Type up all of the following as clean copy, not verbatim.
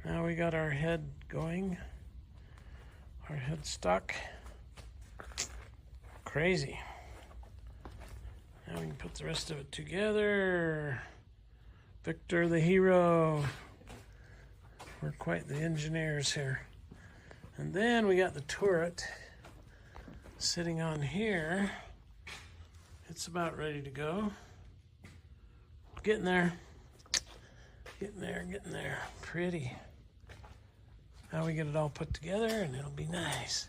Now we got our head going. Our head stuck. Crazy. Now we can put the rest of it together. Victor the hero. We're quite the engineers here. And then we got the turret sitting on here. It's about ready to go. Getting there. Getting there, getting there. Pretty. Now we get it all put together and it'll be nice.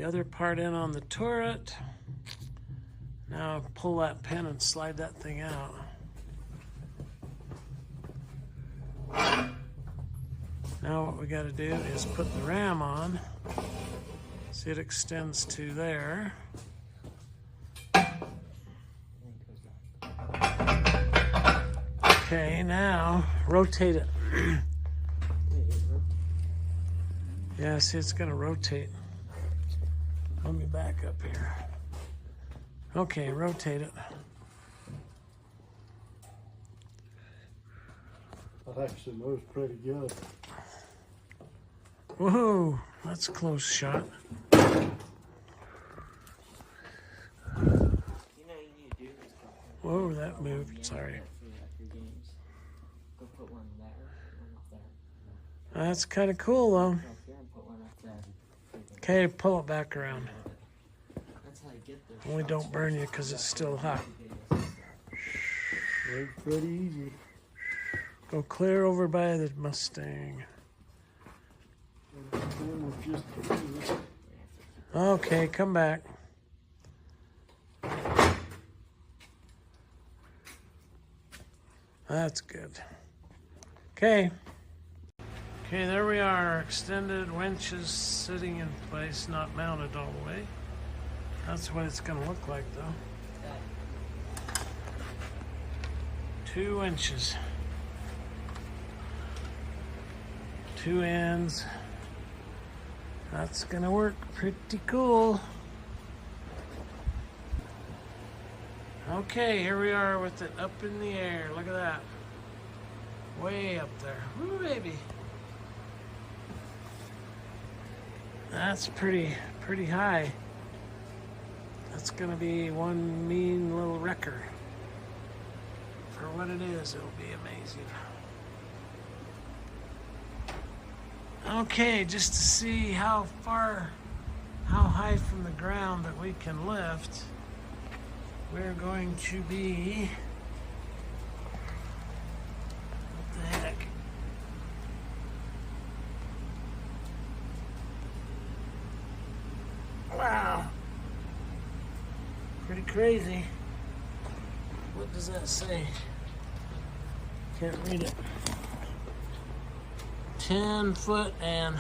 Other part in on the turret. Now pull that pin and slide that thing out. Now what we got to do is put the ram on. See, it extends to there. Okay, now rotate it. Yeah, see, it's going to rotate. Let me back up here. Okay, rotate it. That actually moves pretty good. Whoa, that's a close shot. Whoa, that moved, sorry. That's kind of cool though. Okay, pull it back around. Only don't burn you because it's still hot. It's pretty easy. Go clear over by the Mustang. Okay, come back. That's good. Okay. Okay, there we are, extended winches sitting in place, not mounted all the way. That's what it's going to look like though. 2 inches. 2 ends. That's going to work pretty cool. Okay, here we are with it up in the air. Look at that. Way up there. Woo, baby. That's pretty high. That's gonna be one mean little wrecker. For what it is, it'll be amazing. Okay, just to see how high from the ground that we can lift, we're going to be, what the heck? Wow. Pretty crazy. What does that say? Can't read it. 10 foot and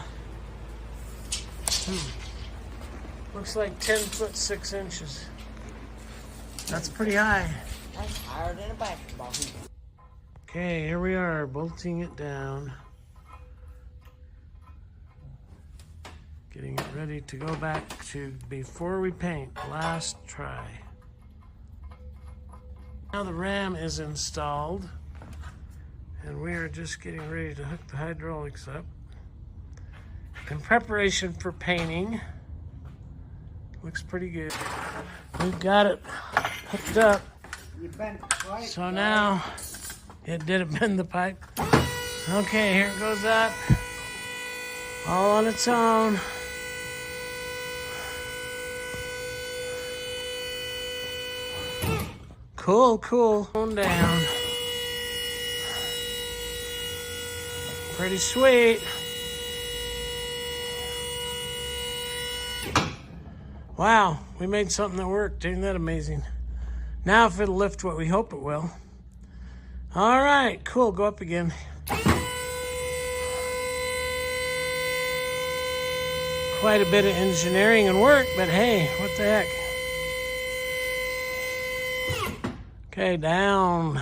looks like 10 foot 6 inches. That's pretty high. That's higher than a basketball hoop. Okay, here we are, bolting it down. Getting it ready to go back to before we paint. Last try. Now the ram is installed, and we are just getting ready to hook the hydraulics up in preparation for painting. Looks pretty good. We've got it hooked up. So now, it did bend the pipe. Okay, here it goes up. all on its own. Cool, cool. On down. Pretty sweet. Wow, we made something that worked. Isn't that amazing? Now if it'll lift what we hope it will. All right, cool. Go up again. Quite a bit of engineering and work, but hey, what the heck? Okay, down.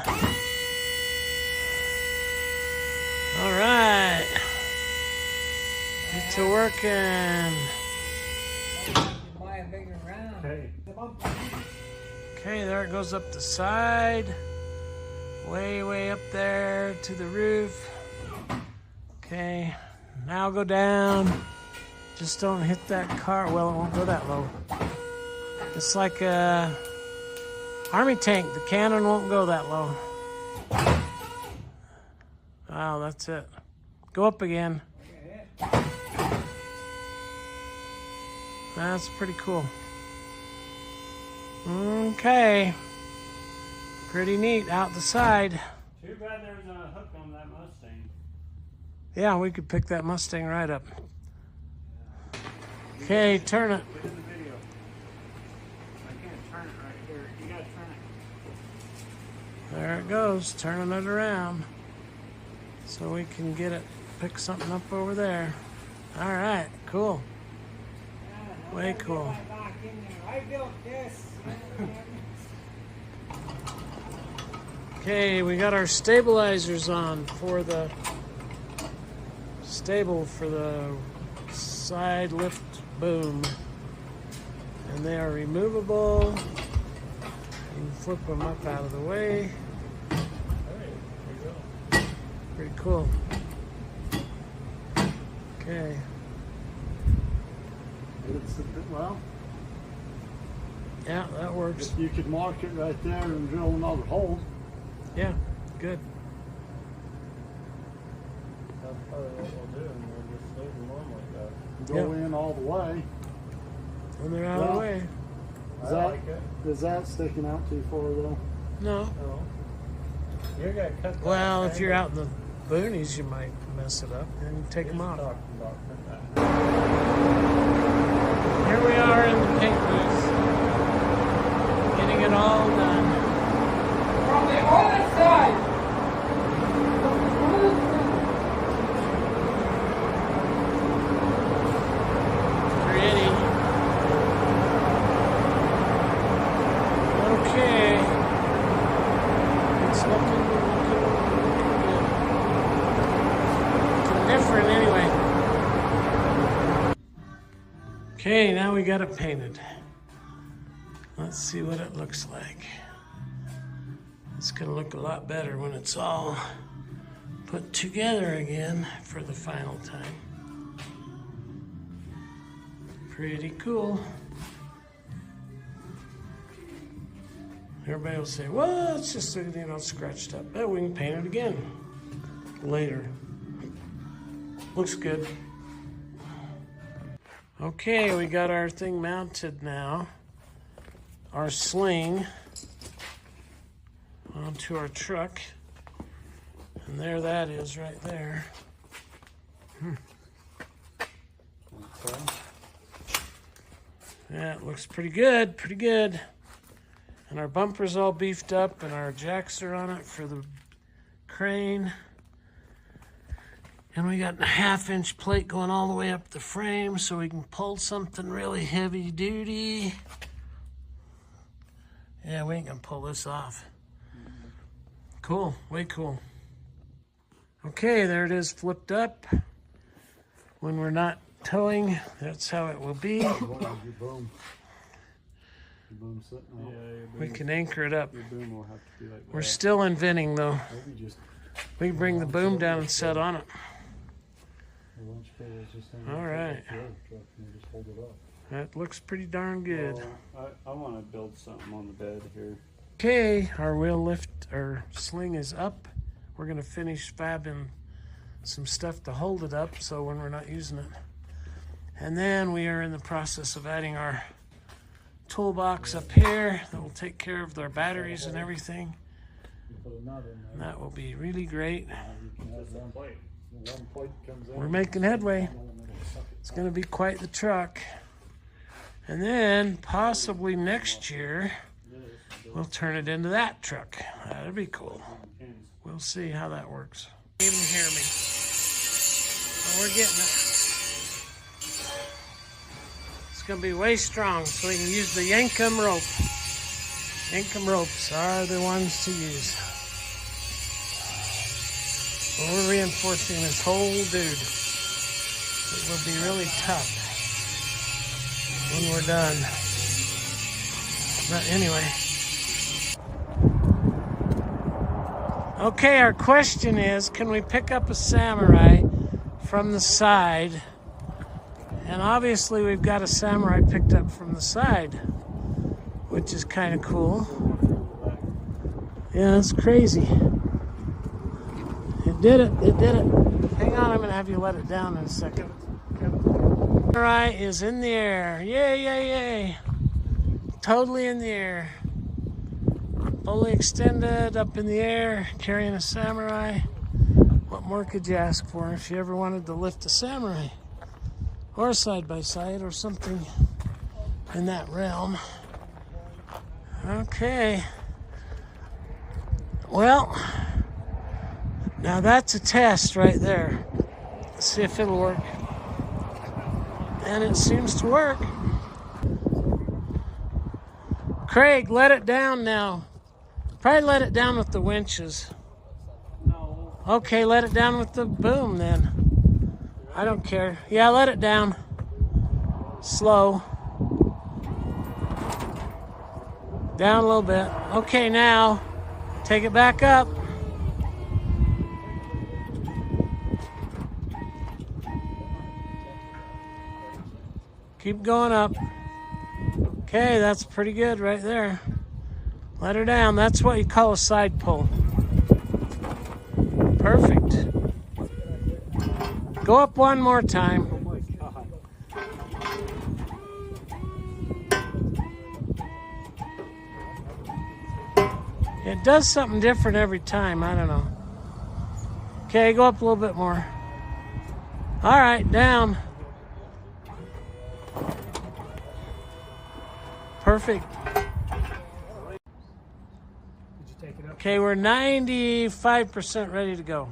All right. Get to working. Buy a bigger round. Hey. Okay, there it goes up the side. Way up there to the roof. Okay, now go down. Just don't hit that car. Well, it won't go that low. It's like a army tank. The cannon won't go that low. Wow, that's it. Go up again. That's pretty cool. Okay. Pretty neat out the side. Too bad there was a hook on that Mustang. Yeah, we could pick that Mustang right up. Okay, turn it. Look at the video. I can't turn it right here. You gotta turn it. There it goes, turning it around. So we can get it, pick something up over there. All right, cool. Way cool. I built this. Okay, we got our stabilizers on for the stable for the side lift boom. And they are removable. You can flip them up out of the way. Pretty cool. Okay. Well, Yeah, that works. you could mark it right there and drill another hole. Yeah, good. That's probably what we'll do, and we'll just leave them on like that. Go Yep. in all the way. When they're out of the way. Is that sticking out too far though? No. You gotta cut that. Well, if you're out in the boonies, you might mess it up and take them off. Here we are in the paint booth, getting it all done. From the other side. Pretty. Okay. It's looking good. Looking different anyway. Okay, now we got it painted. Let's see what it looks like. It's gonna look a lot better when it's all put together again for the final time. Pretty cool. Everybody will say, well, it's just, scratched up. But we can paint it again later. Looks good. Okay, we got our thing mounted now. Our sling onto our truck. And there that is right there. Okay. Yeah, it looks pretty good, pretty good. And our bumper's all beefed up and our jacks are on it for the crane. And we got a 1/2-inch plate going all the way up the frame so we can pull something really heavy duty. Yeah, we ain't gonna pull this off. Cool, way cool. Okay, there it is flipped up. When we're not towing, that's how it will be. Your boom. Your boom sitting out. Yeah, your boom. We can anchor it up. Your boom will have to be like that. We're still inventing though. Maybe just We can bring the boom down and set on it. the launch pad is just hanging All off the right. truck and you just hold it up. That looks pretty darn good. Well, I want to build something on the bed here. Okay, our wheel lift, our sling is up. We're gonna finish fabbing some stuff to hold it up so when we're not using it. And then we are in the process of adding our toolbox up here that will take care of their batteries and everything. And that will be really great. We're making headway. It's going to be quite the truck. And then possibly next year we'll turn it into that truck. That'd be cool. We'll see how that works. You can hear me. But we're getting it. It's going to be way strong, so we can use the Yankum rope. Yankum ropes are the ones to use. Well, we're reinforcing this whole dude. It will be really tough when we're done. But anyway. Okay, our question is, can we pick up a Samurai from the side? And obviously we've got a Samurai picked up from the side, which is kind of cool. Yeah, it's crazy. It did it, it did it. Hang on, I'm gonna have you let it down in a second. Samurai is in the air. Yay, yay, yay. Totally in the air. Fully extended, up in the air, carrying a Samurai. What more could you ask for if you ever wanted to lift a Samurai? Or side by side or something in that realm. Okay. Well, now that's a test right there. Let's see if it'll work. And it seems to work. Craig, let it down now. Probably let it down with the winches. No. Okay, let it down with the boom then. I don't care. Yeah, let it down. Slow. Down a little bit. Okay, now take it back up. Keep going up. Okay, that's pretty good right there. Let her down. That's what you call a side pull. Perfect. Go up one more time. Oh my God. It does something different every time. I don't know. Okay, go up a little bit more. All right, down. Perfect. Did you take it up? Okay, we're 95% ready to go.